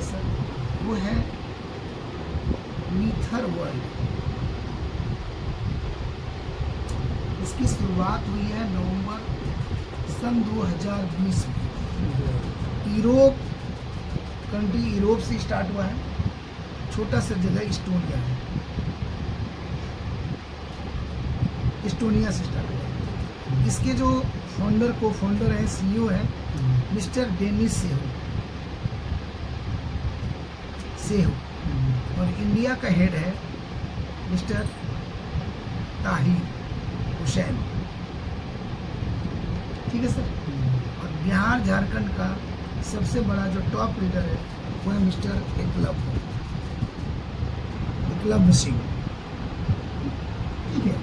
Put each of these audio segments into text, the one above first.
Sir, वो है नीथर world. इसकी शुरुआत हुई है नवंबर सन 2020 में। यूरोप कंट्री, यूरोप से स्टार्ट हुआ है। छोटा सा जगह इस्टोनिया है, इस्टोनिया से स्टार्ट हुआ है। इसके जो फाउंडर, को फाउंडर है, सीईओ है मिस्टर डेनिस सेहू, और इंडिया का हेड है मिस्टर ताहिर हुसैन। ठीक है सर। और बिहार झारखंड का सबसे बड़ा जो टॉप लीडर है वो है मिस्टर एकलव्य सिंह। ठीक है।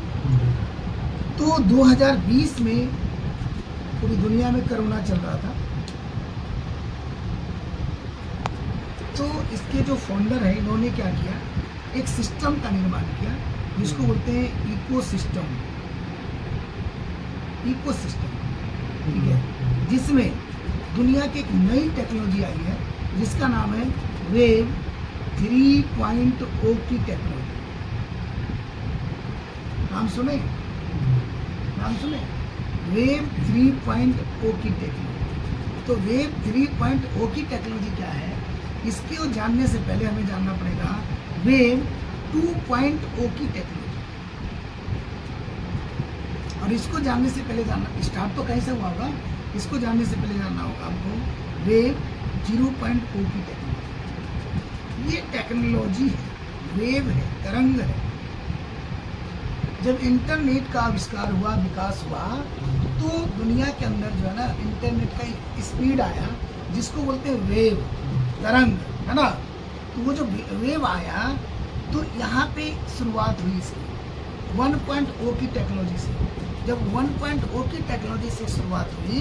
तो 2020 में पूरी दुनिया में कोरोना चल रहा था, तो इसके जो फाउंडर है इन्होंने क्या किया, एक सिस्टम का निर्माण किया जिसको बोलते हैं इकोसिस्टम। ठीक है। जिसमें दुनिया की एक नई टेक्नोलॉजी आई है जिसका नाम है वेब 3.0 की टेक्नोलॉजी। नाम सुने वेब 3.0 की टेक्नोलॉजी। तो वेब 3.0 की टेक्नोलॉजी क्या है, इसको जानने से पहले हमें जानना पड़ेगा वेब 2.0 की टेक्नोलॉजी। और इसको जानने से पहले जानना, स्टार्ट तो कैसे हुआ होगा, इसको जानने से पहले जानना होगा आपको वेब 0.0 की टेक्नोलॉजी। ये टेक्नोलॉजी है, वेव है, तरंग है। जब इंटरनेट का आविष्कार हुआ, विकास हुआ, तो दुनिया के अंदर जो है ना इंटरनेट का स्पीड आया जिसको बोलते हैं वेव, तरंग, है ना। तो वो जो वेव आया तो यहाँ पे शुरुआत हुई इसकी 1.0 की टेक्नोलॉजी से। जब 1.0 की टेक्नोलॉजी से शुरुआत हुई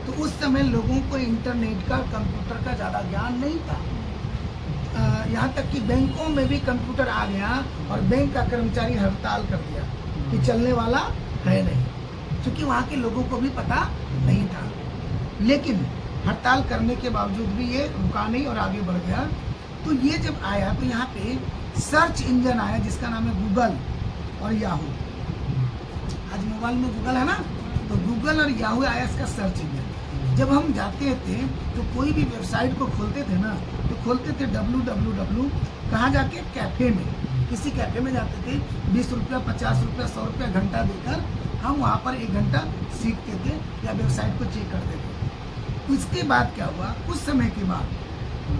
तो उस समय लोगों को इंटरनेट का, कंप्यूटर का ज़्यादा ज्ञान नहीं था। यहाँ तक कि बैंकों में भी कंप्यूटर आ गया और बैंक का कर्मचारी हड़ताल कर दिया कि चलने वाला है नहीं, क्योंकि वहाँ के लोगों को भी पता नहीं था। लेकिन हड़ताल करने के बावजूद भी ये रुका नहीं और आगे बढ़ गया। तो ये जब आया तो यहाँ पे सर्च इंजन आया जिसका नाम है गूगल और याहू। आज मोबाइल में गूगल है ना, तो गूगल और याहू आया इसका सर्च इंजन। जब हम जाते थे तो कोई भी वेबसाइट को खोलते थे ना, तो खोलते थे www, कहाँ जाके, कैफ़े में। किसी कैफ़े में जाते थे, 20 रुपया, 50 रुपया, 100 रुपया घंटा देकर हम वहाँ पर 1 घंटा सीखते थे या वेबसाइट को चेक करते थे। उसके बाद क्या हुआ, कुछ समय के बाद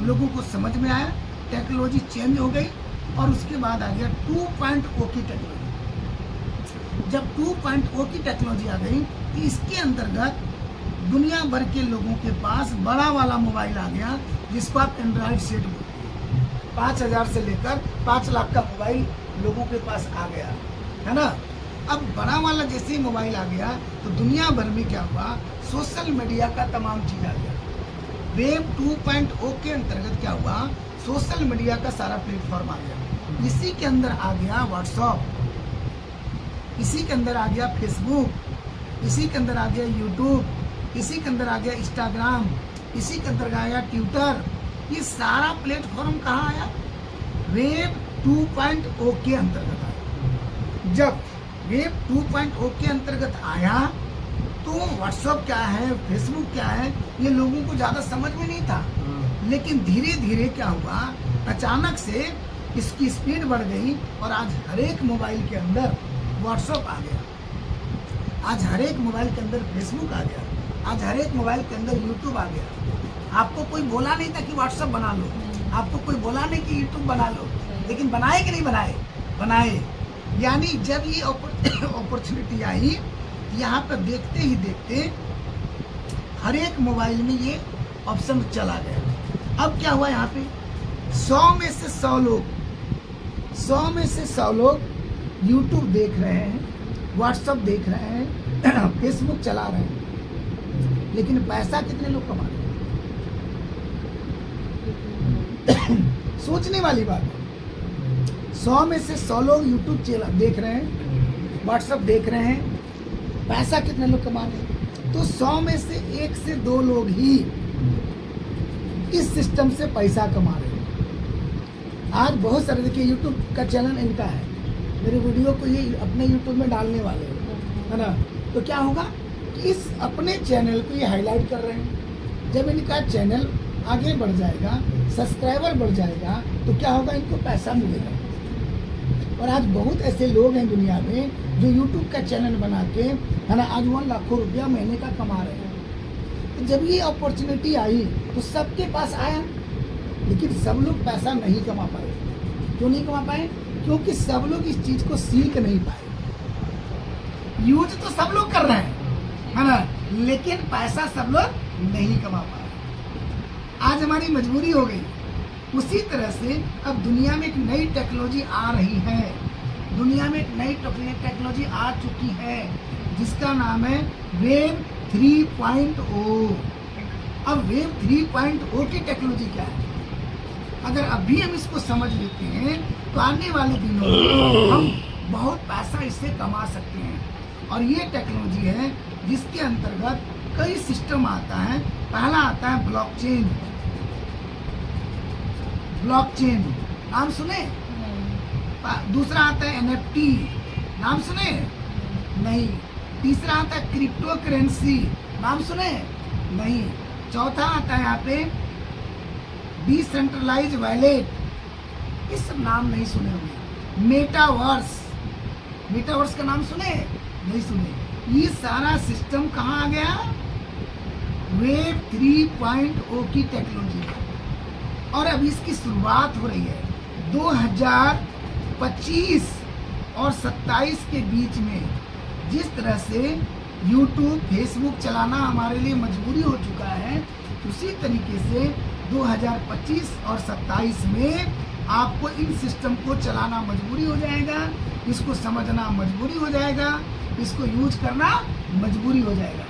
लोगों को समझ में आया, टेक्नोलॉजी चेंज हो गई और उसके बाद आ गया 2.0 की टेक्नोलॉजी। जब 2.0 की टेक्नोलॉजी आ गई तो इसके अंतर्गत दुनिया भर के लोगों के पास बड़ा वाला मोबाइल आ गया जिसको आप एंड्रॉइड सेट बोलते हैं। 5,000 से लेकर 5 लाख का मोबाइल लोगों के पास आ गया, है ना। अब बड़ा वाला जैसे ही मोबाइल आ गया तो दुनिया भर में क्या हुआ, सोशल मीडिया का तमाम चीज़ आ गया। वेब 2.0 के अंतर्गत क्या हुआ, सोशल मीडिया का सारा प्लेटफॉर्म आ गया। इसी के अंदर आ गया व्हाट्सएप, इसी के अंदर आ गया फेसबुक, इसी के अंदर आ गया यूट्यूब, इसी के अंदर आ गया इंस्टाग्राम, इसी के अंदर आ गया ट्विटर। ये सारा प्लेटफॉर्म कहाँ आया, वेब 2.0 के अंतर्गत आया। जब वेब 2.0 के अंतर्गत आया तो व्हाट्सएप क्या है, फेसबुक क्या है, ये लोगों को ज़्यादा समझ में नहीं था। लेकिन धीरे धीरे क्या हुआ, अचानक से इसकी स्पीड बढ़ गई और आज हर एक मोबाइल के अंदर व्हाट्सएप आ गया, आज हर एक मोबाइल के अंदर फेसबुक आ गया, आज हर एक मोबाइल के अंदर यूट्यूब आ गया। आपको कोई बोला नहीं था कि व्हाट्सएप बना लो, आपको कोई बोला नहीं कि यूट्यूब बना लो, लेकिन बनाए कि नहीं बनाए, बनाए। यानी जब ये अपॉर्चुनिटी आई, यहाँ पर देखते ही देखते हर एक मोबाइल में ये ऑप्शन चला गया। अब क्या हुआ, यहाँ पे 100 में से 100 लोग, 100 में से 100 लोग यूट्यूब देख रहे हैं, व्हाट्सएप देख रहे हैं, फेसबुक चला रहे हैं, लेकिन पैसा कितने लोग कमा रहे हैं? सोचने वाली बात है। 100 में से 100 लोग यूट्यूब देख रहे हैं, व्हाट्सएप देख रहे हैं, पैसा कितने लोग कमा रहे हैं? तो 100 में से 1 से 2 लोग ही इस सिस्टम से पैसा कमा रहे हैं। आज बहुत सारे, देखिए यूट्यूब का चैनल इनका है, मेरे वीडियो को ये अपने यूट्यूब में डालने वाले हैं, है ना। तो क्या होगा कि इस अपने चैनल को ये हाईलाइट कर रहे हैं। जब इनका चैनल आगे बढ़ जाएगा, सब्सक्राइबर बढ़ जाएगा, तो क्या होगा, इनको पैसा मिलेगा। और आज बहुत ऐसे लोग हैं दुनिया में जो यूट्यूब का चैनल बना के, है ना, आज वो लाखों रुपया महीने का कमा रहे हैं। तो जब ये अपॉर्चुनिटी आई तो सबके पास आया, लेकिन सब लोग पैसा नहीं कमा पाए। क्यों नहीं कमा पाए? क्योंकि सब लोग इस चीज को सीख नहीं पाए। यूज तो सब लोग कर रहे हैं, है ना, लेकिन पैसा सब लोग नहीं कमा पाए। आज हमारी मजबूरी हो गई। उसी तरह से अब दुनिया में एक नई टेक्नोलॉजी आ रही है, दुनिया में एक नई टेक्नोलॉजी आ चुकी है जिसका नाम है वेब 3.0। अब वेब 3.0 की टेक्नोलॉजी क्या है? अगर अभी हम इसको समझ लेते हैं तो आने वाले दिनों में हम बहुत पैसा इससे कमा सकते हैं। और ये टेक्नोलॉजी है जिसके अंतर्गत कई सिस्टम आता है। पहला आता है ब्लॉकचेन। ब्लॉकचेन नाम सुने? दूसरा आता है NFT, नाम सुने? नहीं। तीसरा आता है क्रिप्टो करेंसी, नाम सुने? नहीं। चौथा आता है यहाँ पे डिसेंट्रलाइज वैलेट, ये सब नाम नहीं सुने होंगे। मेटावर्स, मेटावर्स का नाम सुने? नहीं सुने। ये सारा सिस्टम कहाँ आ गया? वेब 3.0 की टेक्नोलॉजी। और अब इसकी शुरुआत हो रही है 2025 और 27 के बीच में। जिस तरह से यूट्यूब, फेसबुक चलाना हमारे लिए मजबूरी हो चुका है, उसी तरीके से 2025 और 27 में आपको इन सिस्टम को चलाना मजबूरी हो जाएगा, इसको समझना मजबूरी हो जाएगा, इसको यूज करना मजबूरी हो जाएगा।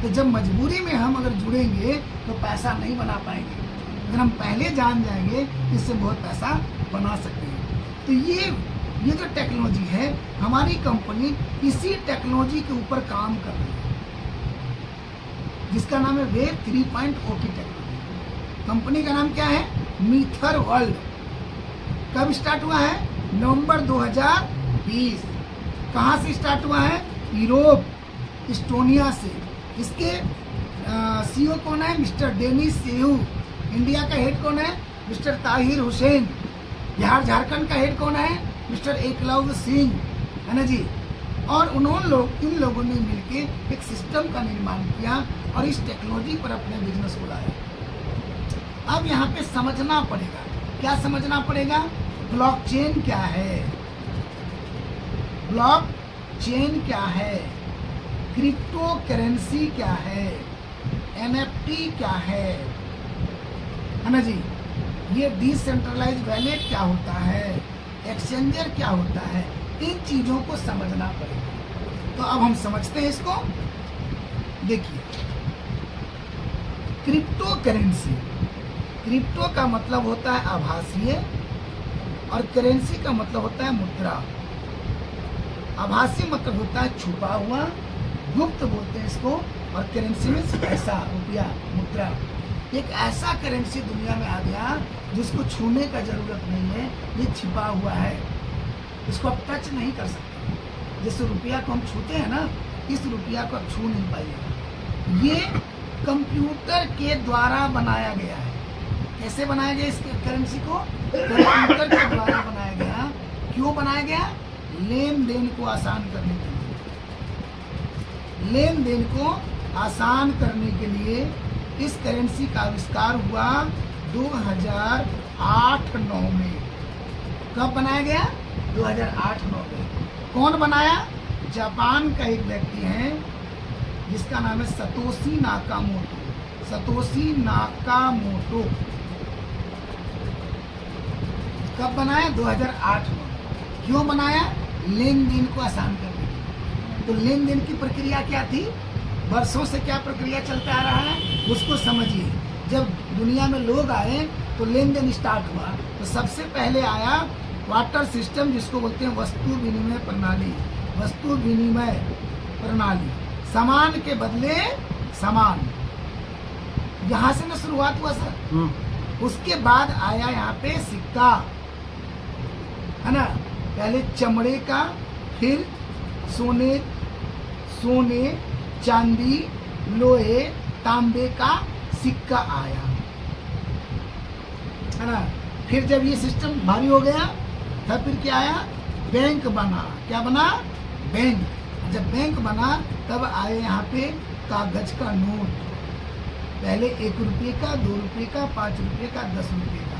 तो जब मजबूरी में हम अगर जुड़ेंगे तो पैसा नहीं बना पाएंगे। अगर हम पहले जान जाएंगे इससे बहुत पैसा बना सकते हैं। तो ये जो टेक्नोलॉजी है, हमारी कंपनी इसी टेक्नोलॉजी के ऊपर काम कर रही है जिसका नाम है वेब 3.0 की टेक्नोलॉजी। कंपनी का नाम क्या है? मीथर वर्ल्ड। कब स्टार्ट हुआ है? नवंबर 2020। कहाँ से स्टार्ट हुआ है? यूरोप, इस्टोनिया से। इसके CEO कौन है? मिस्टर डेनिस सेहू। इंडिया का हेड कौन है? मिस्टर ताहिर हुसैन। बिहार झारखंड का हेड कौन है? मिस्टर एकलव्य सिंह, है ना जी। और इन लोगों ने मिलके एक सिस्टम का निर्माण किया और इस टेक्नोलॉजी पर अपने बिजनेस को लाया। अब यहाँ पे समझना पड़ेगा, क्या समझना पड़ेगा? ब्लॉकचेन क्या है, ब्लॉकचेन क्या है, क्रिप्टो करेंसी क्या है, NFT क्या है ना जी। ये डिसेंट्रलाइज वैलेट क्या होता है, एक्सचेंजर क्या होता है, इन चीजों को समझना पड़ेगा। तो अब हम समझते हैं इसको। देखिए, क्रिप्टो करेंसी, क्रिप्टो का मतलब होता है आभासीय और करेंसी का मतलब होता है मुद्रा। आभासी मतलब होता है छुपा हुआ, गुप्त बोलते हैं इसको, और करेंसी में पैसा, रुपया, मुद्रा। एक ऐसा करेंसी दुनिया में आ गया जिसको छूने का जरूरत नहीं है, ये छिपा हुआ है, इसको आप टच नहीं कर सकते। जैसे रुपया को हम छूते हैं ना, इस रुपया को आप छू नहीं पाइएगा। ये कंप्यूटर के द्वारा बनाया गया है। कैसे बनाया गया इस करेंसी को? कंप्यूटर के द्वारा बनाया गया। क्यों बनाया गया? लेन देन को आसान करने के लिए। लेन देन को आसान करने के लिए इस करेंसी का आविष्कार हुआ 2008-9 में। कब बनाया गया? 2008-9 में। कौन बनाया? जापान का एक व्यक्ति है जिसका नाम है सतोशी नाकामोटो। Satoshi Nakamoto. कब बनाया? 2008-9। क्यों बनाया? लेन देन को आसान करने के लिए। तो लेन देन की प्रक्रिया क्या थी? वर्षों से क्या प्रक्रिया चलता आ रहा है उसको समझिए। जब दुनिया में लोग आए तो लेन देन स्टार्ट हुआ। तो सबसे पहले आया वाटर सिस्टम, जिसको बोलते हैं वस्तु विनिमय प्रणाली। वस्तु विनिमय प्रणाली, सामान के बदले सामान, यहाँ से ना शुरुआत हुआ सर। उसके बाद आया यहाँ पे सिक्का, है ना। पहले चमड़े का, फिर सोने चांदी, लोहे, तांबे का सिक्का आया, है ना। फिर जब ये सिस्टम भारी हो गया तब फिर क्या आया, बैंक बना। क्या बना, बैंक। जब बैंक बना तब आए यहाँ पे कागज का नोट। पहले 1 रुपये का, 2 रुपये का, 5 रुपये का, 10 रुपये का,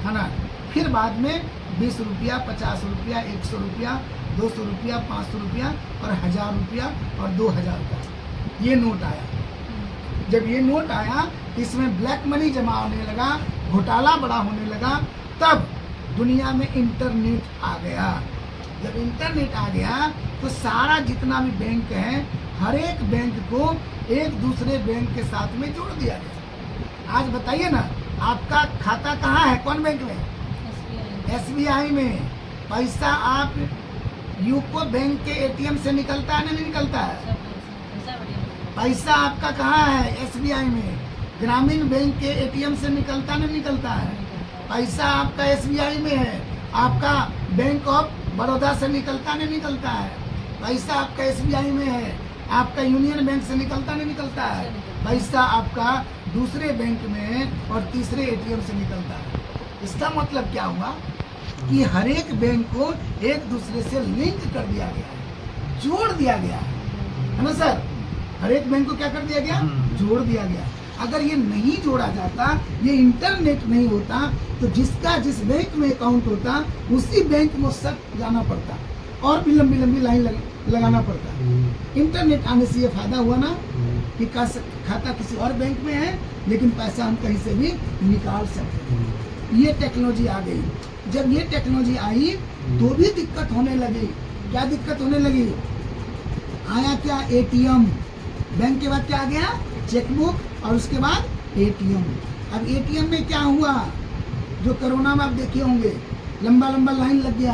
है ना। फिर बाद में 20 रुपया, 50 रुपया, 100 रुपया, 200 रुपया, 500 रुपया और 1000 रुपया और 2000 का ये नोट आया। जब ये नोट आया इसमें ब्लैक मनी जमा होने लगा, घोटाला बड़ा होने लगा, तब दुनिया में इंटरनेट आ गया। जब इंटरनेट आ गया तो सारा जितना भी बैंक है, हर एक बैंक को एक दूसरे बैंक के साथ में जोड़ दिया गया। आज बताइए ना, आपका खाता कहाँ है, कौन बैंक में? SBI में। पैसा आप यूको बैंक के ATM से निकलता है नहीं निकलता है? पैसा आपका कहाँ है? SBI में। ग्रामीण बैंक के ATM से निकलता नहीं निकलता है? पैसा आपका SBI में है। आपका बैंक ऑफ बड़ौदा से निकलता नहीं निकलता है? पैसा आपका SBI में है। आपका यूनियन बैंक से निकलता नहीं निकलता है? पैसा आपका दूसरे बैंक में और तीसरे ATM से निकलता है। इसका मतलब क्या हुआ कि हर एक बैंक को एक दूसरे से लिंक कर दिया गया है, जोड़ दिया गया है ना सर। हर एक बैंक को क्या कर दिया गया, जोड़ दिया गया। अगर ये नहीं जोड़ा जाता, ये इंटरनेट नहीं होता, तो जिसका जिस बैंक में अकाउंट होता उसी बैंक में सब जाना पड़ता और भी लंबी लंबी लाइन लगाना पड़ता। इंटरनेट आने से ये फायदा हुआ ना कि खाता किसी और बैंक में है लेकिन पैसा हम कहीं से भी निकाल सकते हैं। ये टेक्नोलॉजी आ गई। जब ये टेक्नोलॉजी आई तो भी दिक्कत होने लगी। क्या दिक्कत होने लगी? आया क्या, ATM। बैंक के बाद क्या आ गया, चेकबुक और उसके बाद ATM। अब ATM में क्या हुआ, जो कोरोना में आप देखे होंगे, लंबा लंबा लाइन लग गया,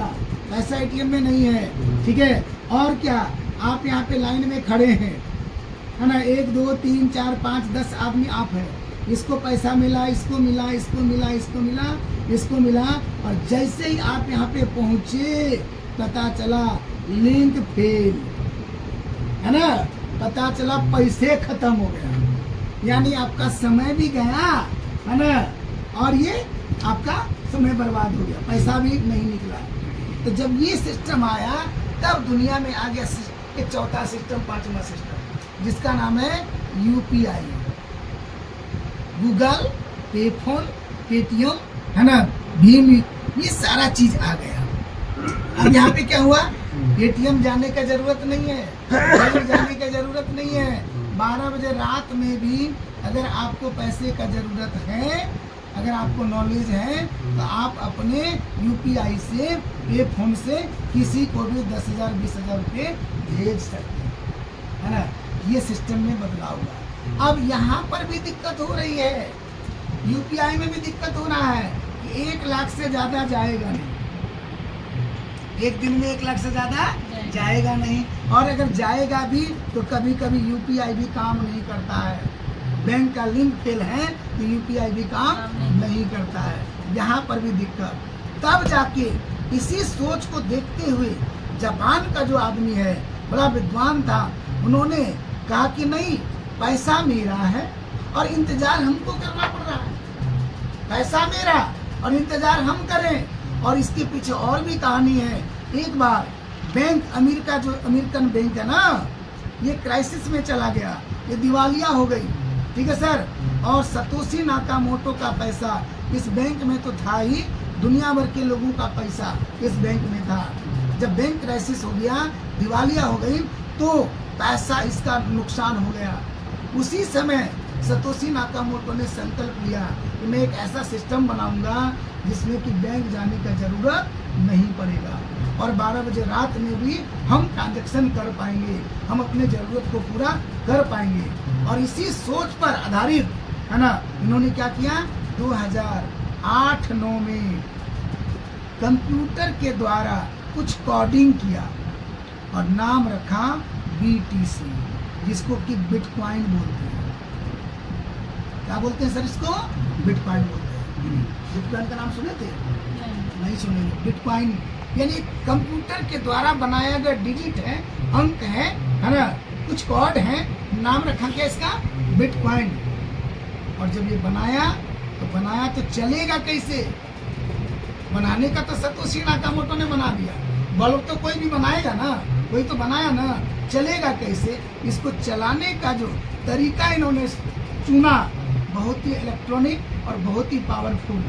पैसा ATM में नहीं है, ठीक है। और क्या, आप यहाँ पे लाइन में खड़े हैं, है ना, 1 2 3 4 5 10 आदमी आप है, इसको पैसा मिला, इसको मिला, इसको मिला, इसको मिला, इसको मिला, और जैसे ही आप यहाँ पे पहुंचे पता चला लिंक फेल, है ना, पता चला पैसे खत्म हो गया, यानी आपका समय भी गया, है ना, और ये आपका समय बर्बाद हो गया, पैसा भी नहीं निकला। तो जब ये सिस्टम आया तब दुनिया में आ गया एक चौथा सिस्टम, 5वां सिस्टम, जिसका नाम है UPI। गूगल, पेफोन, पेटीएम, है ना, भीम, ये सारा चीज आ गया। अब यहाँ पे क्या हुआ, ATM जाने का जरूरत नहीं है, बैंक जाने का जरूरत नहीं है। 12 बजे रात में भी अगर आपको पैसे का जरूरत है, अगर आपको नॉलेज है, तो आप अपने UPI से, पे फोन से किसी को भी 10,000 20,000 रुपये भेज सकते हैं, है ना। ये सिस्टम में बदलाव हुआ। अब यहाँ पर भी दिक्कत हो रही है, UPI में भी दिक्कत हो रहा है कि 1 लाख से ज़्यादा जाएगा नहीं, एक दिन में 1 लाख से ज़्यादा जाएगा नहीं। और अगर जाएगा भी तो कभी कभी UPI भी काम नहीं करता है, बैंक का लिंक फेल है तो UPI भी काम नहीं करता है। यहाँ पर भी दिक्कत। तब जाके इसी सोच को देखते हुए जापान का जो आदमी है, बड़ा विद्वान था, उन्होंने कहा कि नहीं, पैसा मेरा है और इंतजार हमको करना पड़ रहा है, पैसा मेरा और इंतजार हम करें। और इसके पीछे और भी कहानी है। एक बार बैंक, अमेरिकन बैंक है ना, ये क्राइसिस में चला गया, ये दिवालिया हो गई, ठीक है सर। और सतोशी नाकामोटो का पैसा इस बैंक में तो था ही, दुनिया भर के लोगों का पैसा इस बैंक में था। जब बैंक क्राइसिस हो गया, दिवालिया हो गई, तो पैसा इसका नुकसान हो गया। उसी समय सतोशी नाकामोटो ने संकल्प लिया कि मैं एक ऐसा सिस्टम बनाऊंगा जिसमें कि बैंक जाने का जरूरत नहीं पड़ेगा और 12 बजे रात में भी हम ट्रांजैक्शन कर पाएंगे, हम अपने ज़रूरत को पूरा कर पाएंगे। और इसी सोच पर आधारित, है ना, इन्होंने क्या किया, 2008-9 में कंप्यूटर के द्वारा कुछ कोडिंग किया और नाम रखा BTC, जिसको कि बिटकॉइन बोलते हैं। क्या बोलते हैं सर इसको? बिटकॉइन बोलते हैं। बिटकॉइन का नाम सुने थे? नहीं सुनेंगे। बिटकॉइन यानी कंप्यूटर के द्वारा बनाया गया डिजिट है, अंक है ना, कुछ कोड है, नाम रखा क्या इसका? बिटकॉइन। और जब ये बनाया तो चलेगा कैसे? बनाने का तो सतोशी नाकामोटो ने बना दिया, बल्ब तो कोई भी बनाएगा ना, कोई तो बनाया ना, चलेगा कैसे? इसको चलाने का जो तरीका इन्होंने चुना बहुत ही इलेक्ट्रॉनिक और बहुत ही पावरफुल।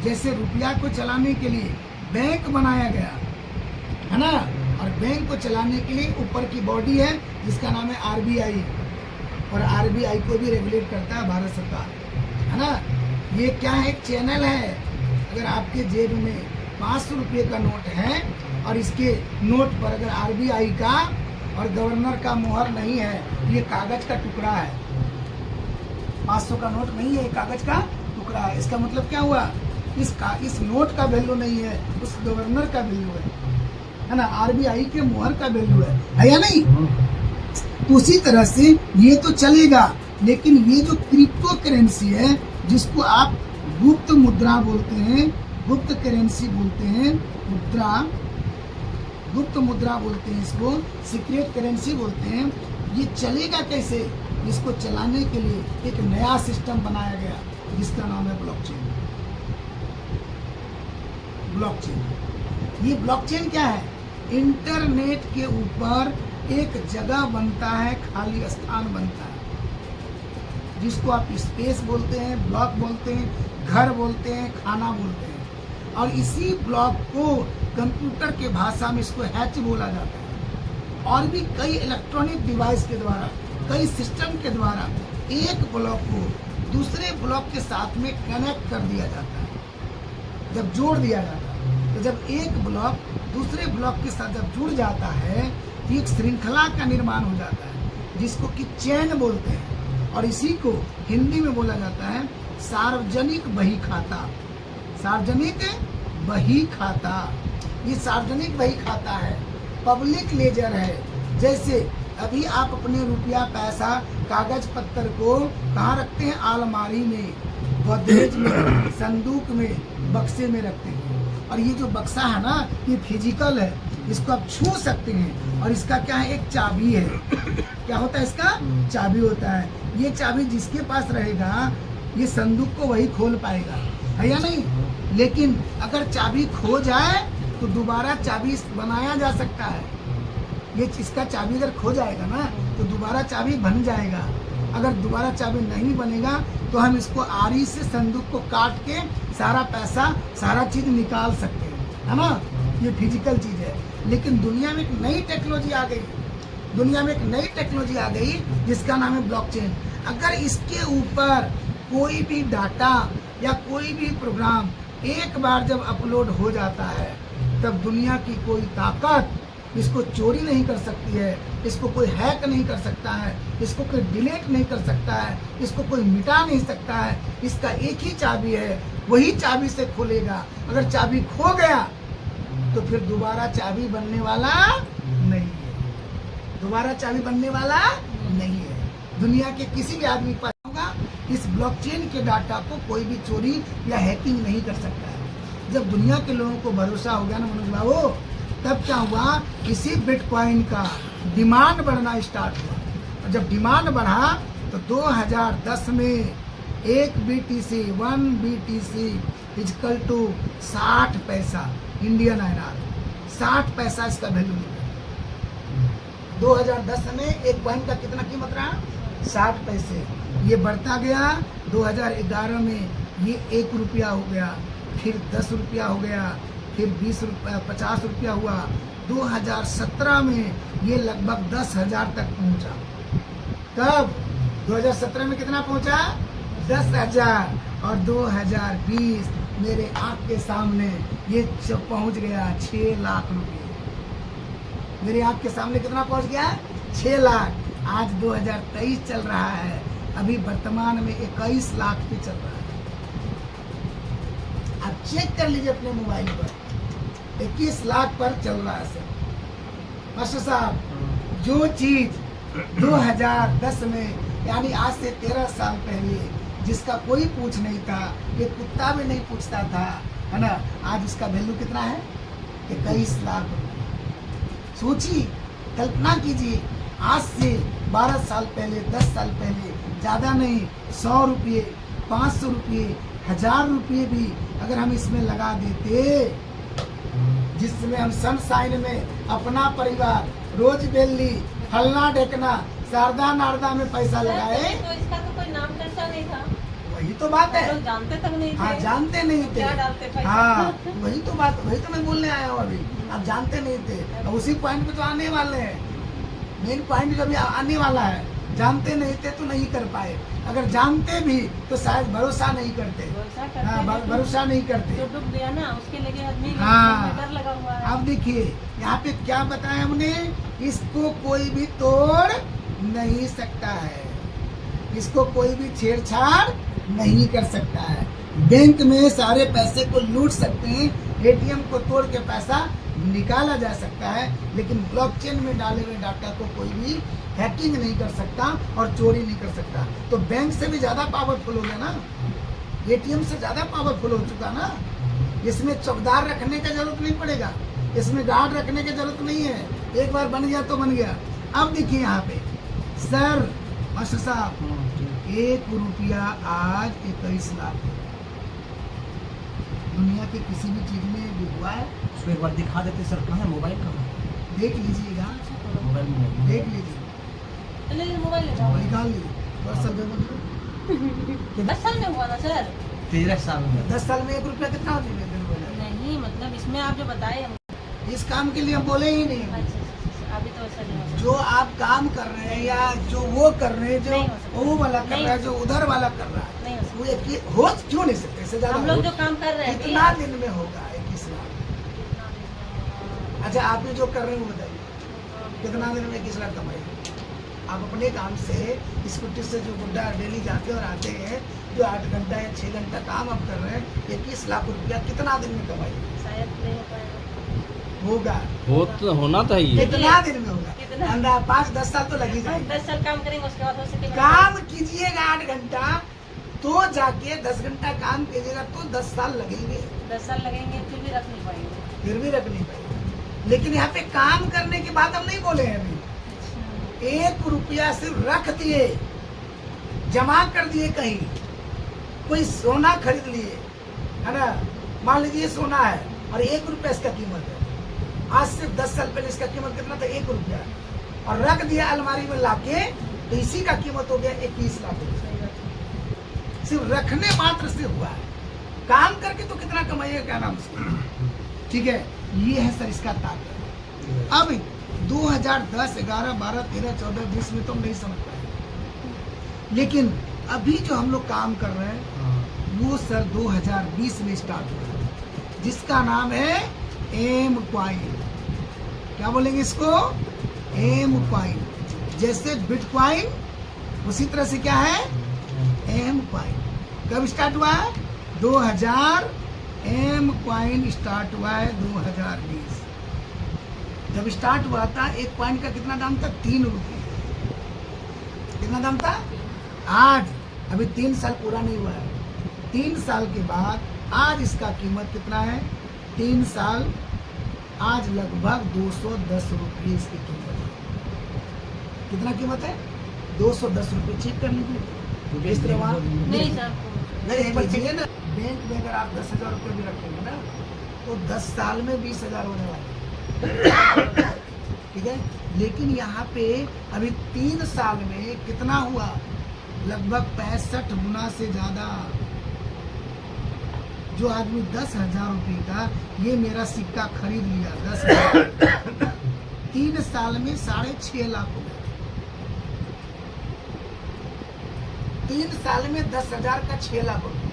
जैसे रुपया को चलाने के लिए बैंक बनाया गया है ना, और बैंक को चलाने के लिए ऊपर की बॉडी है जिसका नाम है आरबीआई, और आरबीआई को भी रेगुलेट करता है भारत सरकार, है ना। ये क्या है? एक चैनल है। अगर आपके जेब में 500 रुपये का नोट है और इसके नोट पर अगर आरबीआई का और गवर्नर का मोहर नहीं है, ये कागज का टुकड़ा है। 500 का नोट नहीं है, कागज का टुकड़ा है। इसका मतलब क्या हुआ? इस नोट का वैल्यू नहीं है, उस गवर्नर का वैल्यू है ना, आरबीआई के मोहर का वैल्यू है या नहीं? तो उसी तरह से ये तो चलेगा, लेकिन ये जो क्रिप्टो करेंसी है जिसको आप गुप्त मुद्रा बोलते हैं, गुप्त करेंसी बोलते हैं, गुप्त मुद्रा बोलते हैं, इसको सीक्रेट करेंसी बोलते हैं। ये चलेगा कैसे? इसको चलाने के लिए एक नया सिस्टम बनाया गया जिसका नाम है ब्लॉकचेन। ब्लॉकचेन, ये ब्लॉकचेन क्या है? इंटरनेट के ऊपर एक जगह बनता है, खाली स्थान बनता है, जिसको आप स्पेस बोलते हैं, ब्लॉक बोलते हैं, घर बोलते हैं, खाना बोलते हैं। और इसी ब्लॉक को कंप्यूटर के भाषा में इसको हैच बोला जाता है। और भी कई इलेक्ट्रॉनिक डिवाइस के द्वारा, कई सिस्टम के द्वारा एक ब्लॉक को दूसरे ब्लॉक के साथ में कनेक्ट कर दिया जाता है, जब जोड़ दिया जाता है। तो जब एक ब्लॉक दूसरे ब्लॉक के साथ जब जुड़ जाता है तो एक श्रृंखला का निर्माण हो जाता है, जिसको कि चेन बोलते हैं। और इसी को हिंदी में बोला जाता है सार्वजनिक बही खाता। सार्वजनिक बही खाता, ये सार्वजनिक बही खाता है, पब्लिक लेजर है। जैसे अभी आप अपने रुपया, पैसा, कागज पत्तर को कहाँ रखते हैं? अलमारी में, गोदरेज में, संदूक में, बक्से में रखते हैं। और ये जो बक्सा है ना, ये फिजिकल है, इसको आप छू सकते हैं। और इसका क्या है? एक चाबी है। क्या होता है इसका? चाबी होता है। ये चाबी जिसके पास रहेगा ये संदूक को वही खोल पाएगा, है या नहीं? लेकिन अगर चाबी खो जाए तो दोबारा चाबी बनाया जा सकता है। ये इसका चाबी अगर खो जाएगा ना तो दोबारा चाबी बन जाएगा। अगर दोबारा चाबी नहीं बनेगा तो हम इसको आरी से संदूक को काट के सारा पैसा, सारा चीज निकाल सकते हैं, है ना। ये फिजिकल चीज है। लेकिन दुनिया में एक नई टेक्नोलॉजी आ गई, दुनिया में एक नई टेक्नोलॉजी आ गई जिसका नाम है ब्लॉकचेन। अगर इसके ऊपर कोई भी डाटा या कोई भी प्रोग्राम एक बार जब अपलोड हो जाता है तब दुनिया की कोई ताकत इसको चोरी नहीं कर सकती है, इसको कोई हैक नहीं कर सकता है, इसको कोई डिलीट नहीं कर सकता है, इसको कोई मिटा नहीं सकता है। इसका एक ही चाबी है, वही चाबी से खोलेगा। अगर चाबी खो गया तो फिर दोबारा चाबी बनने वाला नहीं है, दोबारा चाबी बनने वाला नहीं है। दुनिया के किसी भी आदमी पर होगा, इस ब्लॉकचेन के डाटा को कोई भी चोरी या हैकिंग नहीं कर सकता है। जब दुनिया के लोगों को भरोसा हो गया ना मनोज बाबू, तब क्या हुआ? किसी बिटकॉइन का डिमांड बढ़ना स्टार्ट हुआ। और जब डिमांड बढ़ा तो 2010 में एक BTC 1 BTC इजकल टू 60 पैसा इंडियन INR, 60 पैसा इसका वैल्यू मिला। 2010 में एक कॉइन का कितना कीमत रहा? 60 पैसे। ये बढ़ता गया। 2011 में ये 1 रुपया हो गया, फिर 10 रुपया हो गया, फिर 20 रुपया, 50 रुपया हुआ। 2017 में ये लगभग 10,000 तक पहुंचा। कब? 2017 में कितना पहुंचा? 10,000। और 2020 मेरे आँख के सामने ये पहुंच गया 6 लाख रुपये। मेरे आँख के सामने कितना पहुंच गया? 6 लाख। आज 2023 चल रहा है, अभी वर्तमान में 21 लाख पे चल रहा है। आप चेक कर लीजिए अपने मोबाइल पर, 21 लाख पर चल रहा है सर। मास्टर साहब, जो चीज 2010 में यानी आज से 13 साल पहले जिसका कोई पूछ नहीं था, ये कुत्ता भी नहीं पूछता था, है ना, आज इसका वैल्यू कितना है? 21 लाख रुपये। सोचिए, कल्पना कीजिए, आज से 12 साल पहले, 10 साल पहले, ज़्यादा नहीं, 100 रुपये, 500 रुपये, 1000 रुपये भी अगर हम इसमें लगा देते, जिसमें हम सनशाइन में अपना परिवार, रोज दिल्ली, फलना ढेकना, शारदा नारदा में पैसा लगाए, तो इसका तो कोई नाम चर्चा नहीं था। वही तो बात है। लोग जानते तक नहीं थे। हाँ, जानते नहीं थे। क्या डालते पैसा? हाँ, वही तो बात, वही तो मैं बोलने आया हूँ अभी। आप जानते नहीं थे, अब उसी पॉइंट पे तो आने वाले हैं। मेन पॉइंट जो भी आने वाला है, जानते नहीं थे तो नहीं कर पाए, अगर जानते भी तो शायद भरोसा नहीं करते। हाँ, भरोसा नहीं करते। जो डूब गया ना, उसके लगे आदमी हाँ। डर लगा हुआ है। अब देखिए यहाँ पे क्या बताया हमने, इसको कोई भी तोड़ नहीं सकता है, इसको कोई भी छेड़छाड़ नहीं कर सकता है। बैंक में सारे पैसे को लूट सकते हैं, एटीएम को तोड़ के पैसा निकाला जा सकता है, लेकिन ब्लॉकचेन में डाले हुए डाटा को कोई भी हैकिंग नहीं कर सकता और चोरी नहीं कर सकता। तो बैंक से भी ज्यादा पावरफुल हो गया ना, एटीएम से ज्यादा पावरफुल हो चुका ना। इसमें चौकीदार रखने का जरूरत नहीं पड़ेगा, इसमें गार्ड रखने की जरूरत नहीं है, एक बार बन गया तो बन गया। अब देखिए यहाँ पे सर, मास्टर साहब, 1 रुपया आज 21 लाख है। दुनिया के किसी भी चीज में भी हुआ है? उसको एक बार दिखा देते सर, कहाँ है मोबाइल, कहाँ है? देख लीजिएगा, मोबाइल में देख लीजिए, चलिए मोबाइल ले जाओ। निकाल लीजिए। 10 साल में 10 साल में हुआ ना सर? 13 साल में। 10 साल में 1 रुपया कितना हो जाएगा? नहीं, मतलब इसमें आप जो बताए हम। इस काम के लिए हम बोले ही नहीं। अच्छा, अभी तो ऐसा नहीं हो सकता। जो आप काम कर रहे हैं या जो वो कर रहे हैं, नहीं हो जो सकता। वो वाला कर नहीं रहा है, हो जो उधर वाला कर रहा है, नहीं हो सकता। वो एक हो क्यों नहीं सकते? इससे ज्यादा हम लोग हो। जो काम कर रहे हैं कितना दिन में होगा 21 लाख? अच्छा, आप ये जो कर रहे हैं वो बताइए, कितना दिन में 21 लाख कमाएंगे? आप अपने काम से स्कूटी से जो बुढ़ा डेली जाते और आते हैं, जो 8 घंटा या 6 घंटा काम आप कर रहे हैं, 21 लाख रुपया कितना दिन में कमाएंगे? शायद नहीं हो पाएगा। होगा। तो होना चाहिए। कितना दिन में होगा? कितना? अंदाज 5-10 साल तो लग ही जाएंगे। 10 साल काम करेंगे, उसके बाद हो सके काम कीजिएगा 8 घंटा, तो जाके 10 घंटा काम कीजिएगा तो 10 साल लगेंगे, 10 साल लगेंगे, फिर भी रख नहीं पाएंगे। फिर भी रख नहीं पाएंगे। लेकिन यहाँ पे काम करने की बात हम नहीं बोले हैं अभी। 1 रुपया सिर्फ रख दिए, जमा कर दिए कहीं, कोई सोना खरीद लिए, है ना, मान लीजिए सोना है और 1 रुपया इसका कीमत है, आज से 10 साल पहले इसका कीमत कितना था? 1 रुपया, और रख दिया अलमारी में लाके, तो इसी का कीमत हो गया 21 लाख रुपया। सिर्फ रखने मात्र से हुआ है, काम करके तो कितना कमाइएगा, क्या नाम से? ठीक है, ये है सर इसका ताकत। अब 2010, 11, 12, 13, 14, 20 में तो हम नहीं समझ पाए, लेकिन अभी जो हम लोग काम कर रहे हैं वो सर 2020 में स्टार्ट हुआ, जिसका नाम है एम क्वाइन। क्या बोलेंगे इसको? M coin. जैसे बिटकॉइन, उसी तरह से क्या है? M coin. कब स्टार्ट हुआ है? 2000। एम क्वाइन स्टार्ट हुआ है 2020। जब स्टार्ट हुआ था, एक कॉइन का कितना दाम था? 3 रुपये। कितना दाम था? आज अभी 3 साल पूरा नहीं हुआ है, 3 साल के बाद आज इसका कीमत कितना है? 3 साल आज लगभग 210 रुपये इसकी कीमत है। कितना कीमत है? 210 रुपये। चेक कर लीजिए इस तरह वहाँ नहीं सर, नहीं बचिए ना। बैंक में अगर आप 10,000 रुपये भी रखेंगे ना, तो 10 साल में 20,000 होने वाले। ठीक है, लेकिन यहाँ पे अभी 3 साल में कितना हुआ? लगभग 65 गुना से ज्यादा। जो आदमी 10,000 रुपये का ये मेरा सिक्का खरीद लिया 10,000, 3 साल में 6.5 लाख हो गया। 3 साल में 10,000 का 6 लाख हो गया,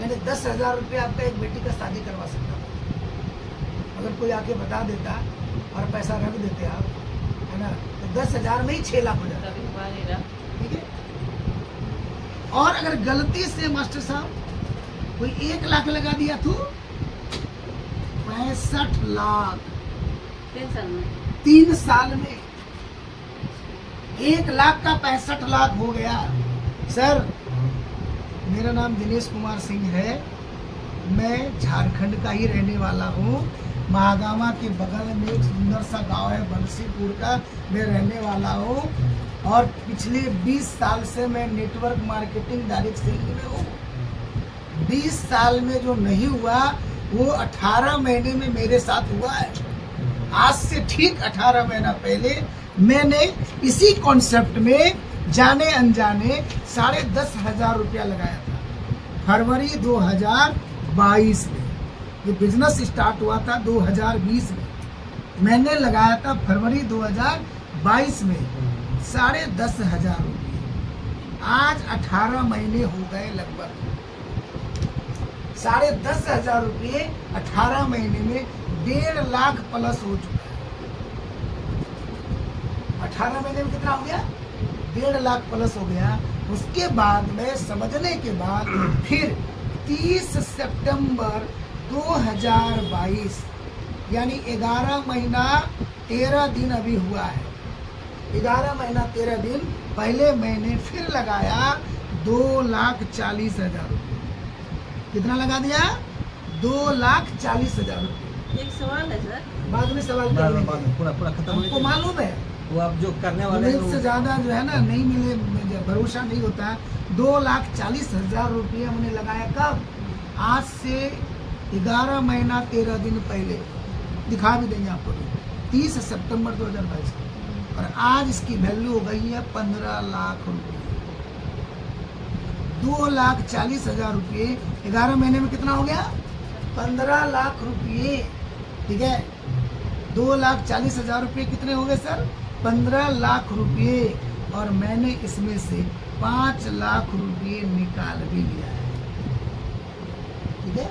यानी 10,000 रुपये आपका एक बेटी का शादी करवा सकता था। अगर कोई आके बता देता और पैसा रख देते आप, है ना, तो 10,000 में ही 6 लाख हो जाता। ठीक है, और अगर गलती से मास्टर साहब कोई 1 लाख लगा दिया तो 65 लाख 3 साल में। 3 साल में 1 लाख का 65 लाख हो गया। सर मेरा नाम दिनेश कुमार सिंह है। मैं झारखंड का ही रहने वाला हूँ। महागामा के बगल में एक सुंदर सा गांव है बंसीपुर का, मैं रहने वाला हूँ। और पिछले 20 साल से मैं नेटवर्क मार्केटिंग डायरेक्ट सेलिंग में हूँ। 20 साल में जो नहीं हुआ वो 18 महीने में मेरे साथ हुआ है। आज से ठीक 18 महीना पहले मैंने इसी कॉन्सेप्ट में जाने अनजाने 10,500 रुपया लगाया था। फरवरी 2022 में ये बिजनेस स्टार्ट हुआ था 2020 में, मैंने लगाया था फरवरी 2022 में 10,500 रुपये। आज 18 महीने हो गए लगभग। 10,500 रुपये 18 महीने में 1.5 लाख प्लस हो चुका है। 18 महीने में कितना हो गया? 1.5 लाख प्लस हो गया। उसके बाद में समझने के बाद फिर 30 सितंबर 2022 यानी 11 महीना 13 दिन अभी हुआ है। 11 महीना 13 दिन पहले मैंने फिर लगाया 2,40,000 रुपये। कितना लगा दिया? 2,40,000 रुपये। एक सवाल है सर। बाद में सवाल कर लेंगे। पूरा खत्म हो हमको गया। मालूम है वो आप जो करने वाले उम्मीद से ज्यादा जो है ना नहीं मिले, भरोसा नहीं होता है। 2,40,000 रुपये हमने लगाया कब? आज से 11 महीना 13 दिन पहले। दिखा भी देंगे आपको 30 सितंबर 2022 और आज इसकी वैल्यू हो गई है 15 लाख रुपये। 2,40,000 रुपये 11 महीने में कितना हो गया? 15 लाख रुपये। ठीक है, 2,40,000 रुपये कितने हो गए सर? 15 लाख रुपये। और मैंने इसमें से 5 लाख रुपये निकाल भी लिया है। ठीक है,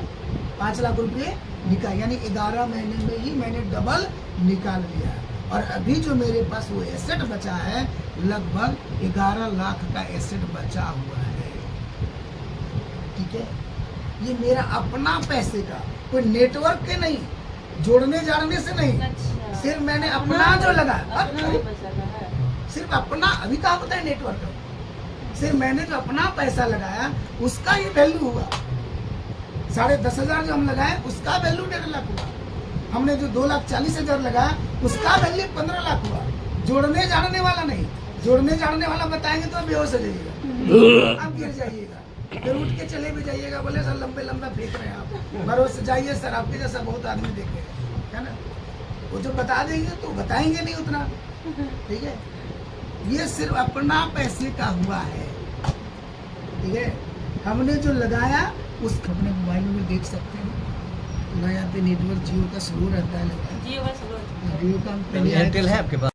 5 लाख रुपये निकाल, यानी 11 महीने में ही मैंने डबल निकाल लिया है। और अभी जो मेरे पास वो एसेट बचा है लगभग 11 लाख का एसेट बचा हुआ है। ठीक है, ये मेरा अपना पैसे का, कोई नेटवर्क के नहीं, जोड़ने जाड़ने से नहीं, अच्छा। सिर्फ मैंने अपना जो लगा, अपना ही पैसा का है। सिर्फ अपना, अभी कहाँ पता है नेटवर्क का, सिर्फ मैंने जो अपना पैसा लगाया उसका ही वैल्यू हुआ। 10,500 जो हम लगाए उसका वैल्यू 1.5 लाख हुआ। हमने जो 2,40,000 लगाया उसका वैल्यू 15 लाख हुआ। जोड़ने जाड़ने वाला नहीं, जोड़ने जाड़ने वाला बताएंगे तो बेहोश हो जाइएगा, आप गिर जाइएगा, फिर उठ के चले भी जाइएगा, बोले सर लंबे लंबा फेंक रहे हैं आप, भरोसे जाइए सर, आपके जैसा बहुत आदमी देखे है ना। वो जो बता देंगे तो बताएंगे नहीं उतना। ठीक है, ये सिर्फ अपना पैसे का हुआ है। ठीक है, हमने जो लगाया उस अपने मोबाइल में देख सकते हैं ना, यहाँ पे नेटवर्क जियो का स्लो रहता है, लगा जियो का स्लो। जियो का पहले एयरटेल है आपके पास?